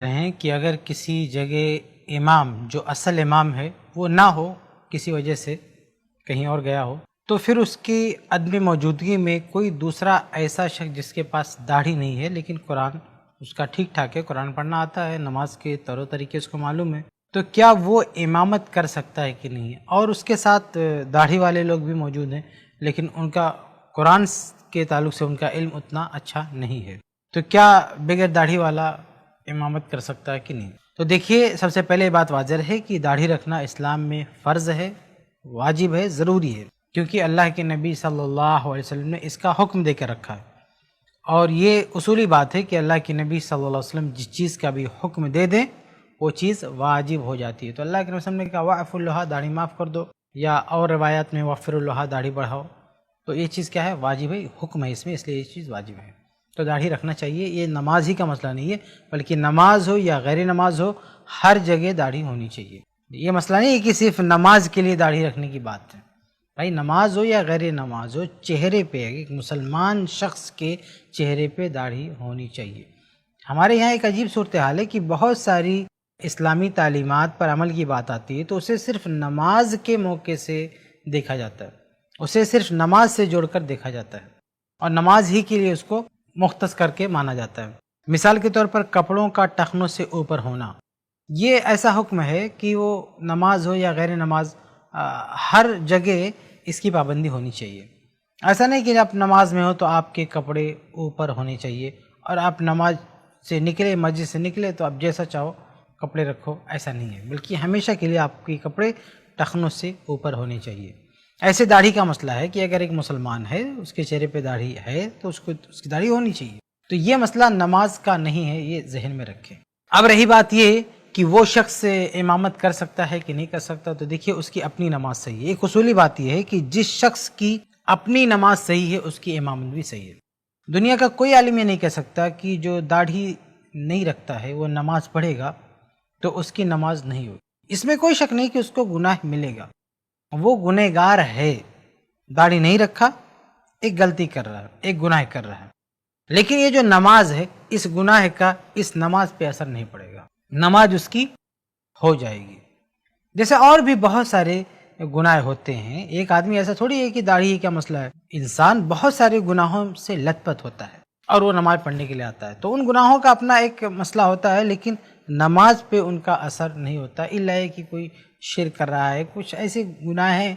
ہیں کہ اگر کسی جگہ امام جو اصل امام ہے وہ نہ ہو، کسی وجہ سے کہیں اور گیا ہو، تو پھر اس کی عدم موجودگی میں کوئی دوسرا ایسا شخص جس کے پاس داڑھی نہیں ہے لیکن قرآن اس کا ٹھیک ٹھاک ہے، قرآن پڑھنا آتا ہے، نماز کے طور و طریقے اس کو معلوم ہے، تو کیا وہ امامت کر سکتا ہے کہ نہیں؟ اور اس کے ساتھ داڑھی والے لوگ بھی موجود ہیں لیکن ان کا قرآن کے تعلق سے ان کا علم اتنا اچھا نہیں ہے، تو کیا بغیر داڑھی والا امامت کر سکتا ہے کہ نہیں؟ تو دیکھیے، سب سے پہلے بات واضح ہے کہ داڑھی رکھنا اسلام میں فرض ہے، واجب ہے، ضروری ہے، کیونکہ اللہ کے نبی صلی اللہ علیہ وسلم نے اس کا حکم دے کے رکھا ہے، اور یہ اصولی بات ہے کہ اللہ کے نبی صلی اللہ علیہ وسلم جس چیز کا بھی حکم دے دیں وہ چیز واجب ہو جاتی ہے۔ تو اللہ کے رسول نے کہا وَاعْفُوا اللَّحَ، داڑھی معاف کر دو، یا اور روایات میں وَاغْفِرُوا اللَّحَ، داڑھی بڑھاؤ، تو یہ چیز کیا ہے؟ واجب ہے، حکم ہے اس میں، اس لیے یہ چیز واجب ہے، تو داڑھی رکھنا چاہیے۔ یہ نماز ہی کا مسئلہ نہیں ہے، بلکہ نماز ہو یا غیر نماز ہو، ہر جگہ داڑھی ہونی چاہیے۔ یہ مسئلہ نہیں ہے کہ صرف نماز کے لیے داڑھی رکھنے کی بات ہے، بھائی نماز ہو یا غیر نماز ہو، چہرے پہ ایک مسلمان شخص کے چہرے پہ داڑھی ہونی چاہیے۔ ہمارے یہاں ایک عجیب صورتحال ہے کہ بہت ساری اسلامی تعلیمات پر عمل کی بات آتی ہے تو اسے صرف نماز کے موقع سے دیکھا جاتا ہے، اسے صرف نماز سے جوڑ کر دیکھا جاتا ہے، اور نماز ہی کے لیے اس کو مختص کر کے مانا جاتا ہے۔ مثال کے طور پر کپڑوں کا ٹخنوں سے اوپر ہونا، یہ ایسا حکم ہے کہ وہ نماز ہو یا غیر نماز ہر جگہ اس کی پابندی ہونی چاہیے۔ ایسا نہیں کہ آپ نماز میں ہو تو آپ کے کپڑے اوپر ہونے چاہیے، اور آپ نماز سے نکلے، مسجد سے نکلے تو آپ جیسا چاہو کپڑے رکھو، ایسا نہیں ہے، بلکہ ہمیشہ کے لیے آپ کے کپڑے ٹخنوں سے اوپر ہونے چاہیے۔ ایسے داڑھی کا مسئلہ ہے کہ اگر ایک مسلمان ہے، اس کے چہرے پہ داڑھی ہے تو اس کی داڑھی ہونی چاہیے، تو یہ مسئلہ نماز کا نہیں ہے، یہ ذہن میں رکھیں۔ اب رہی بات یہ کہ وہ شخص امامت کر سکتا ہے کہ نہیں کر سکتا، تو دیکھیے اس کی اپنی نماز صحیح ہے۔ ایک اصولی بات یہ ہے کہ جس شخص کی اپنی نماز صحیح ہے اس کی امامت بھی صحیح ہے۔ دنیا کا کوئی عالم یہ نہیں کہہ سکتا کہ جو داڑھی نہیں رکھتا ہے وہ نماز پڑھے گا تو اس کی نماز نہیں ہوگی۔ اس میں کوئی شک نہیں کہ اس کو گناہ ملے گا، وہ گنہگار ہے، داڑھی نہیں رکھا، ایک غلطی کر رہا ہے، ایک گناہ کر رہا ہے، لیکن یہ جو نماز ہے اس گناہ کا اس نماز پہ اثر نہیں پڑے گا، نماز اس کی ہو جائے گی۔ جیسے اور بھی بہت سارے گناہ ہوتے ہیں، ایک آدمی ایسا تھوڑی ہے کہ داڑھی کیا مسئلہ ہے، انسان بہت سارے گناہوں سے لت پت ہوتا ہے اور وہ نماز پڑھنے کے لیے آتا ہے، تو ان گناہوں کا اپنا ایک مسئلہ ہوتا ہے، لیکن نماز پہ ان کا اثر نہیں ہوتا، الا ہے کہ کوئی شرک کر رہا ہے، کچھ ایسے گناہ ہیں